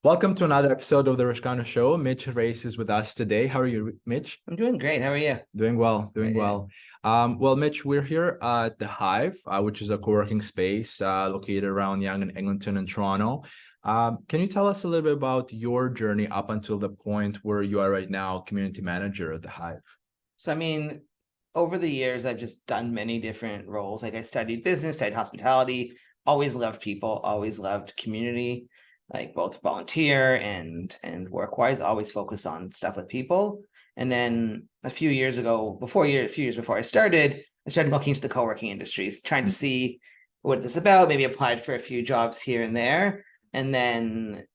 Welcome to another episode of the RASCANU Show. Mitch Reiss is with us today. How are you, Mitch? I'm doing great. How are you? Doing well, doing Yeah. well. Well, Mitch, we're here at the Hive, which is a co-working space located around Yonge and Eglinton in Toronto. Can you tell us a little bit about your journey up until the point where you are right now, community manager at the Hive? So, over the years, I've just done many different roles. Like I studied business, studied hospitality, always loved people, always loved community, like both volunteer and work-wise, always focused on stuff with people. And then a few years before I started looking into the co-working industries, trying to see what this is about, maybe applied for a few jobs here and there. And then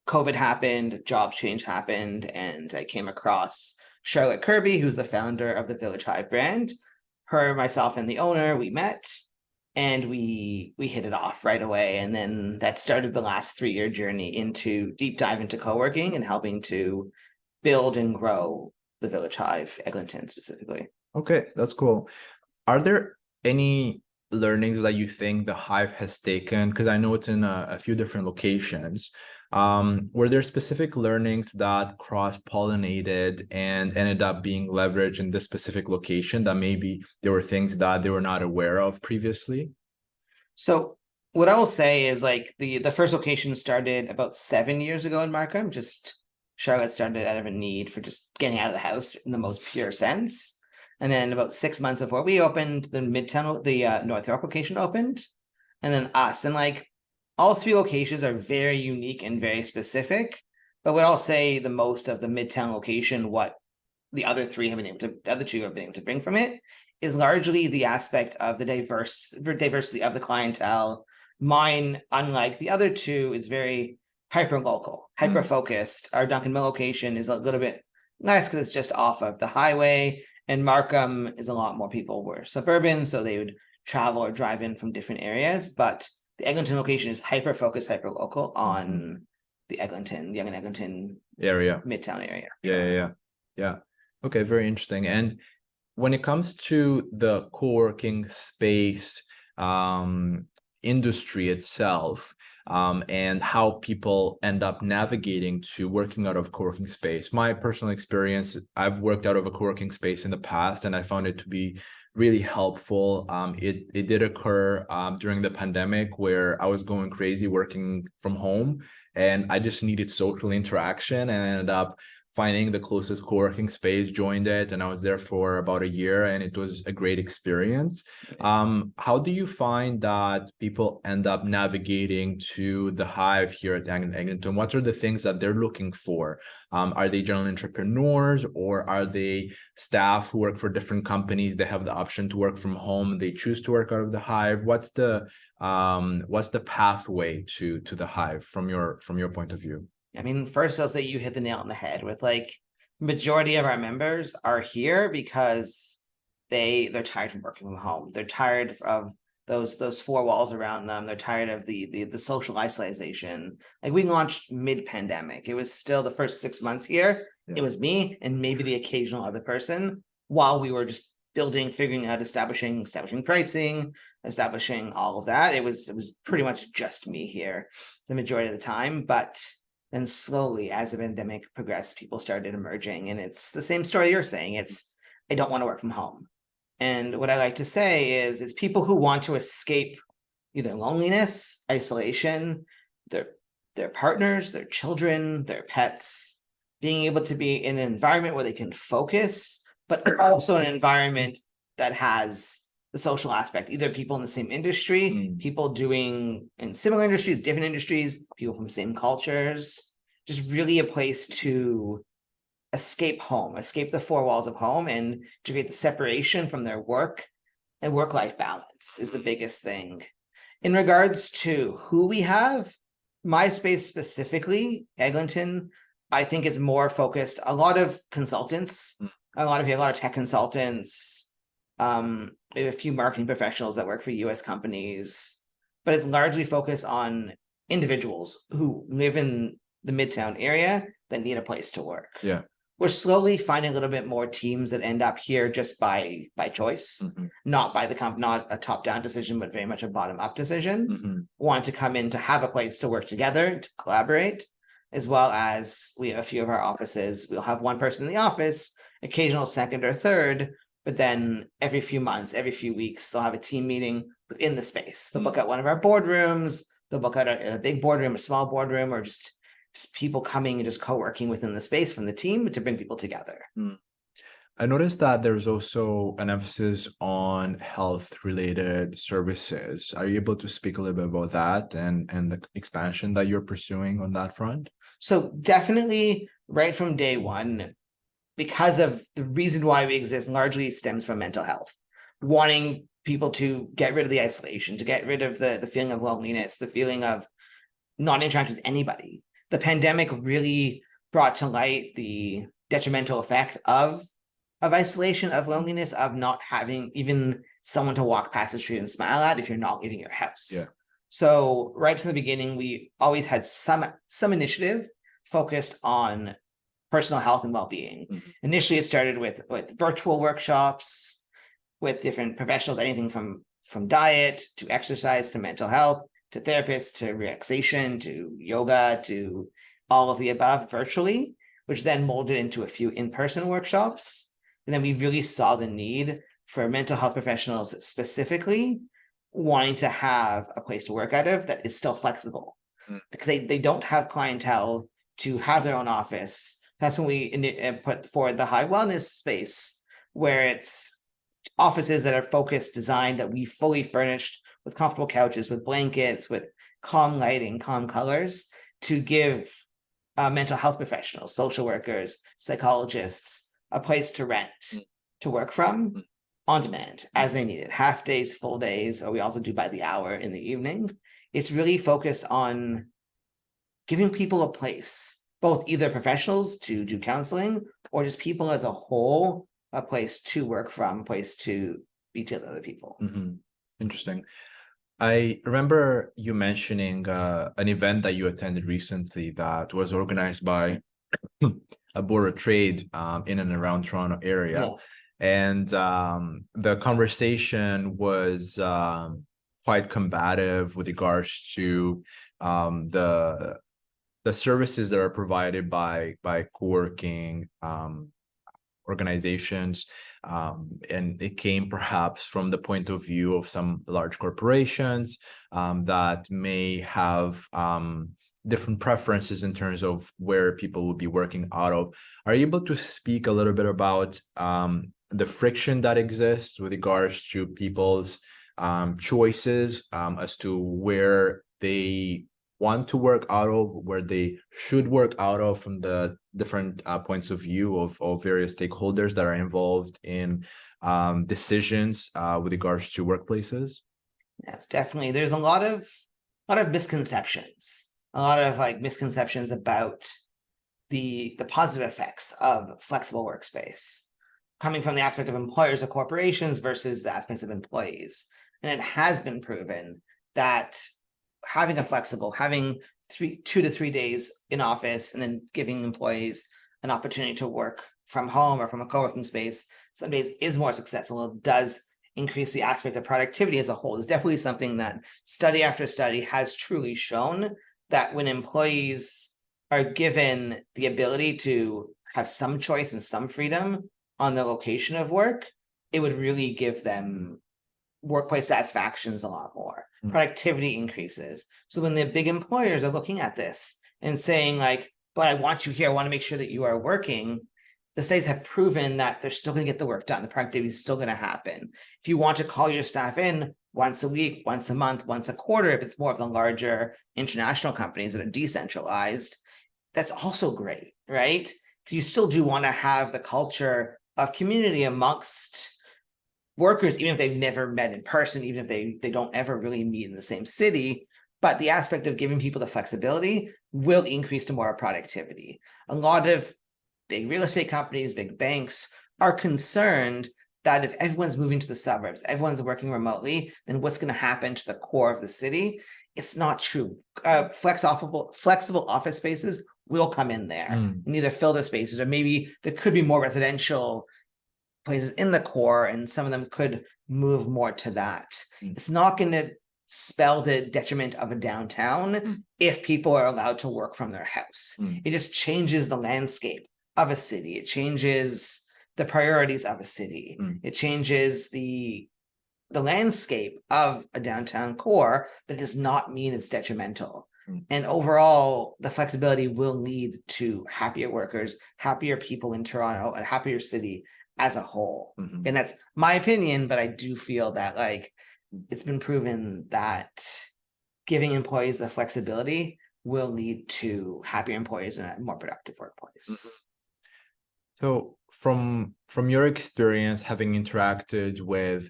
COVID happened, job change happened, and I came across Charlotte Kirby, who's the founder of the Village Hive brand. Her, myself, and the owner, we met and we hit it off right away. And then that started the last 3-year journey into deep dive into co-working and helping to build and grow the Village Hive, Eglinton specifically. Okay, that's cool. Are there any learnings that you think the Hive has taken? Because I know it's in a few different locations. Were there specific learnings that cross-pollinated and ended up being leveraged in this specific location that maybe there were things that they were not aware of previously? So what I will say is like the first location started about 7 years ago in Markham. Just Charlotte started out of a need for just getting out of the house in the most pure sense. And then about 6 months before we opened, the North York location opened, and then us. And like all three locations are very unique and very specific. But what I'll say the most of the Midtown location, what the other two have been able to bring from it, is largely the aspect of the diversity of the clientele. Mine, unlike the other two, is very hyper local, hyper focused. Our Duncan Mill location is a little bit nice because it's just off of the highway, and Markham is a lot more people were suburban, so they would travel or drive in from different areas. But the Eglinton location is hyper focused, hyper local on the Eglinton, Yonge and Eglinton area, Midtown area. Yeah. Okay, very interesting. And when it comes to the co-working space industry itself, and how people end up navigating to working out of co-working space. My personal experience, I've worked out of a co-working space in the past, and I found it to be really helpful. It did occur during the pandemic where I was going crazy working from home, and I just needed social interaction, and I ended up finding the closest co-working space, joined it, and I was there for about a year, and it was a great experience. How do you find that people end up navigating to the Hive here at Yonge and Eglinton? What are the things that they're looking for? Are they general entrepreneurs, or are they staff who work for different companies? They have the option to work from home. They choose to work out of the Hive. What's the pathway to the Hive from your point of view? I mean, first I'll say you hit the nail on the head with like majority of our members are here because they're tired from working from home. They're tired of those four walls around them. They're tired of the social isolation. Like we launched mid-pandemic. It was still the first 6 months here. Yeah. It was me and maybe the occasional other person while we were just building, figuring out, establishing pricing, establishing all of that. It was pretty much just me here the majority of the time. But then slowly, as the pandemic progressed, people started emerging. And it's the same story you're saying. It's, I don't want to work from home. And what I like to say is, it's people who want to escape either loneliness, isolation, their partners, their children, their pets, being able to be in an environment where they can focus, but also an environment that has the social aspect, either people in the same industry, people doing in similar industries, different industries, people from same cultures, just really a place to escape home, escape the four walls of home, and to create the separation from their work and work-life balance is the biggest thing. In regards to who we have, my space specifically, Eglinton, I think is more focused, a lot of consultants, a lot of tech consultants, a few marketing professionals that work for US companies, but it's largely focused on individuals who live in the Midtown area that need a place to work. Yeah. we're slowly finding a little bit more teams that end up here just by choice, not by the not a top-down decision, but very much a bottom-up decision. Want to come in to have a place to work together, to collaborate, as well as we have a few of our offices. We'll have one person in the office, occasional second or third, but then every few months, every few weeks, they'll have a team meeting within the space. They'll book out one of our boardrooms, they'll book out a big boardroom, a small boardroom, or just people coming and just co-working within the space from the team to bring people together. I noticed that there's also an emphasis on health-related services. Are you able to speak a little bit about that and the expansion that you're pursuing on that front? So definitely right from day one, because of the reason why we exist largely stems from mental health, wanting people to get rid of the isolation, to get rid of the feeling of loneliness, the feeling of not interacting with anybody. The pandemic really brought to light the detrimental effect of isolation, of loneliness, of not having even someone to walk past the street and smile at if you're not leaving your house. Yeah. So right from the beginning, we always had some initiative focused on personal health and well-being. Initially, it started with virtual workshops with different professionals, anything from diet to exercise to mental health to therapists to relaxation to yoga to all of the above virtually, which then molded into a few in-person workshops. And then we really saw the need for mental health professionals specifically wanting to have a place to work out of that is still flexible because they don't have clientele to have their own office. That's when we put forward the high wellness space, where it's offices that are focused, designed, that we fully furnished with comfortable couches, with blankets, with calm lighting, calm colors, to give mental health professionals, social workers, psychologists, a place to rent, to work from on demand as they need it, half days, full days, or we also do by the hour in the evening. It's really focused on giving people a place, both either professionals to do counseling or just people as a whole, a place to work from, a place to be to other people. Interesting. I remember you mentioning an event that you attended recently that was organized by a board of trade in and around Toronto area. Yeah. And the conversation was quite combative with regards to the services that are provided by coworking organizations, and it came perhaps from the point of view of some large corporations that may have different preferences in terms of where people will be working out of. Are you able to speak a little bit about the friction that exists with regards to people's choices as to where they want to work out of, where they should work out of, from the different points of view of various stakeholders that are involved in decisions with regards to workplaces? Yes, definitely. There's a lot of misconceptions, misconceptions about the positive effects of flexible workspace, coming from the aspect of employers or corporations versus the aspects of employees. And it has been proven that having 2 to 3 days in office and then giving employees an opportunity to work from home or from a co-working space some days is more successful. It does increase the aspect of productivity as a whole. It's definitely something that study after study has truly shown, that when employees are given the ability to have some choice and some freedom on the location of work, it would really give them workplace satisfactions a lot more. Productivity increases. So when the big employers are looking at this and saying like, but I want you here, I want to make sure that you are working, the studies have proven that they're still going to get the work done. The productivity is still going to happen. If you want to call your staff in once a week, once a month, once a quarter, if it's more of the larger international companies that are decentralized, that's also great, right? Because you still do want to have the culture of community amongst workers, even if they've never met in person, even if they don't ever really meet in the same city. But the aspect of giving people the flexibility will increase to more productivity. A lot of big real estate companies, big banks are concerned that if everyone's moving to the suburbs, everyone's working remotely, then what's going to happen to the core of the city? it's not true. Flexible office spaces will come in there and either fill the spaces, or maybe there could be more residential places in the core, and some of them could move more to that. It's not going to spell the detriment of a downtown if people are allowed to work from their house. It just changes the landscape of a city. It changes the priorities of a city. It changes the landscape of a downtown core, but it does not mean it's detrimental. And overall, the flexibility will lead to happier workers, happier people in Toronto, a happier city as a whole. And that's my opinion, but I do feel that like it's been proven that giving employees the flexibility will lead to happier employees and a more productive workplace. So from your experience, having interacted with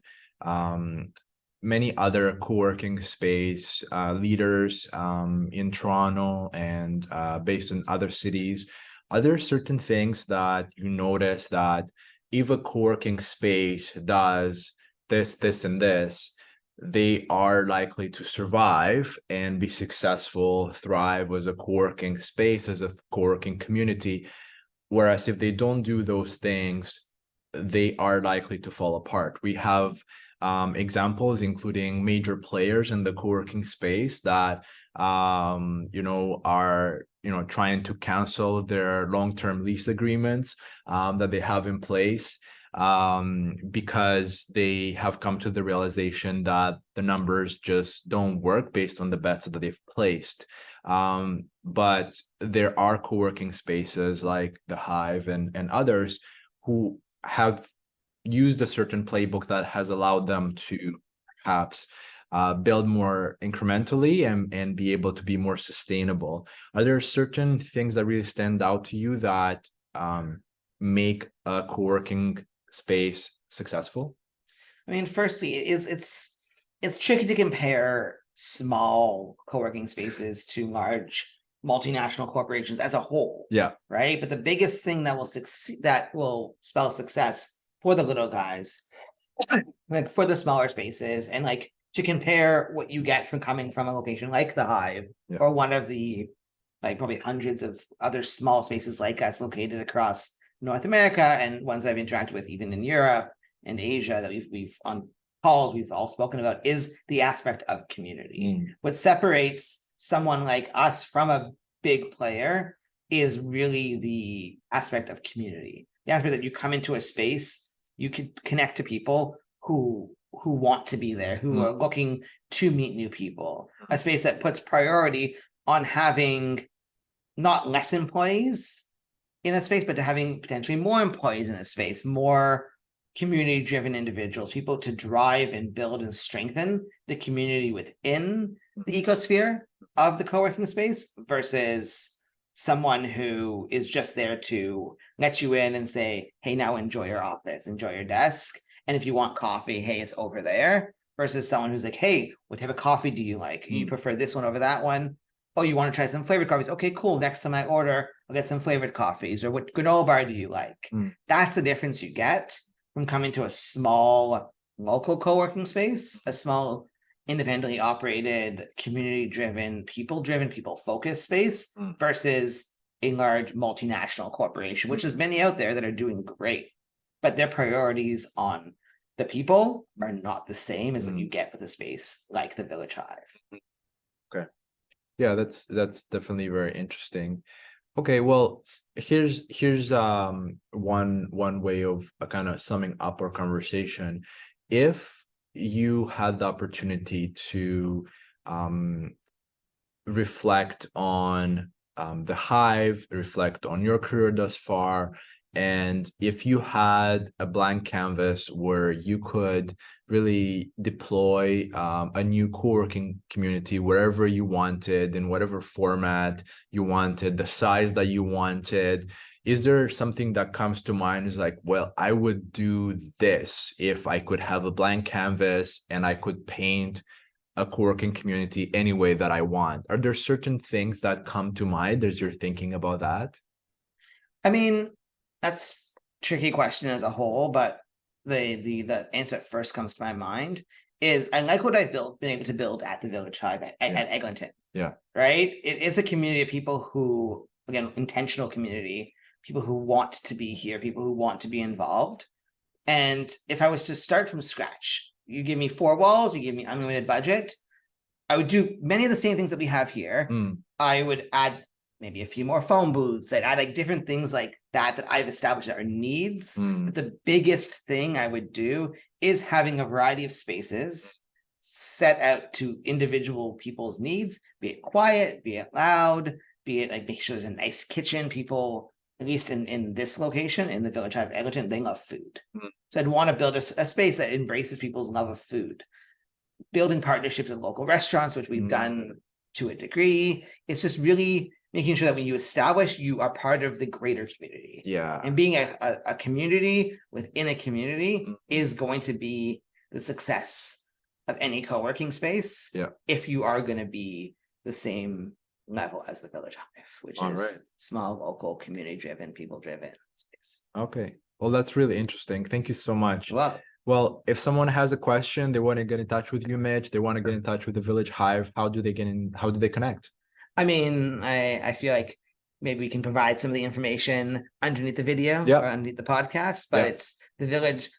many other co-working space leaders in Toronto and based in other cities, are there certain things that you notice that if a co-working space does this, and this, they are likely to survive and be successful, thrive as a co-working space, as a co-working community? Whereas if they don't do those things, they are likely to fall apart. We have examples, including major players in the co-working space that are trying to cancel their long-term lease agreements that they have in place because they have come to the realization that the numbers just don't work based on the bets that they've placed. But there are co-working spaces like the Hive and others who have used a certain playbook that has allowed them to perhaps build more incrementally and be able to be more sustainable. Are there certain things that really stand out to you that make a co-working space successful? I mean, firstly, it's tricky to compare small co-working spaces to large multinational corporations as a whole. Yeah. Right. But the biggest thing that will succeed, that will spell success for the little guys, like for the smaller spaces, and like to compare what you get from coming from a location like the Hive or one of the like probably hundreds of other small spaces like us located across North America and ones that I've interacted with even in Europe and Asia that we've on calls we've all spoken about, is the aspect of community. What separates someone like us from a big player is really the aspect of community. The aspect that you come into a space, you can connect to people who want to be there, who are looking to meet new people. A space that puts priority on having not less employees in a space, but to having potentially more employees in a space, more community-driven individuals, people to drive and build and strengthen the community within the ecosphere of the co-working space versus someone who is just there to let you in and say, hey, now enjoy your office, enjoy your desk. And if you want coffee, hey, it's over there, versus someone who's like, hey, what type of coffee do you like? You prefer this one over that one? Oh, you want to try some flavored coffees? Okay, cool. Next time I order, I'll get some flavored coffees. Or what granola bar do you like? That's the difference you get from coming to a small local co-working space, a small independently operated, community-driven, people-driven, people-focused space versus a large multinational corporation, which there's many out there that are doing great, but their priorities on the people are not the same as what you get with a space like the Village Hive. Okay. Yeah, that's definitely very interesting. Okay, well, here's one way of kind of summing up our conversation. If you had the opportunity to reflect on the Hive, reflect on your career thus far, and if you had a blank canvas where you could really deploy a new co-working community wherever you wanted, in whatever format you wanted, the size that you wanted, is there something that comes to mind is like, well, I would do this if I could have a blank canvas and I could paint a co-working community any way that I want? Are there certain things that come to mind as you're thinking about that? I mean, that's a tricky question as a whole, but the answer that first comes to my mind is I like what I've been able to build at the Village Hive at Eglinton. Yeah. Right. It is a community of people who, again, intentional community, people who want to be here, people who want to be involved. And if I was to start from scratch, you give me 4 walls, you give me unlimited budget, I would do many of the same things that we have here. I would add maybe a few more phone booths. I'd add like different things like that I've established that are needs. But the biggest thing I would do is having a variety of spaces set out to individual people's needs, be it quiet, be it loud, be it like make sure there's a nice kitchen. People, at least in this location, in the Village Hive Eglinton, they love food. So I'd want to build a space that embraces people's love of food. Building partnerships with local restaurants, which we've done to a degree. It's just really making sure that when you establish, you are part of the greater community. Yeah. And being a community within a community is going to be the success of any co-working space. Yeah. If you are going to be the same level as the Village Hive, which is small, local, community-driven, people-driven space. Okay. Well, that's really interesting. Thank you so much. Well, if someone has a question, they want to get in touch with you, Mitch, they want to get in touch with the Village Hive, how do they connect? I mean, I feel like maybe we can provide some of the information underneath the video or underneath the podcast, but it's the Village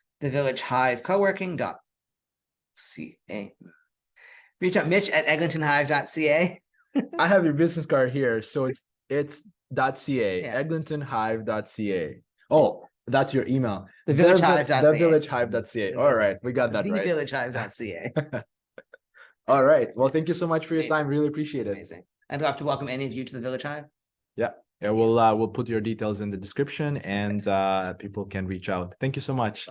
Hive Coworking.ca. Reach out Mitch at eglintonhive.ca. I have your business card here, so it's .ca, eglintonhive.ca. Oh, that's your email. The villagehive.ca. All right, we got that right. Villagehive.ca. All right. Well, thank you so much for your time. Really appreciate it. Amazing. I'd love to welcome any of you to the Village Hive. Yeah. We'll put your details in the description and people can reach out. Thank you so much.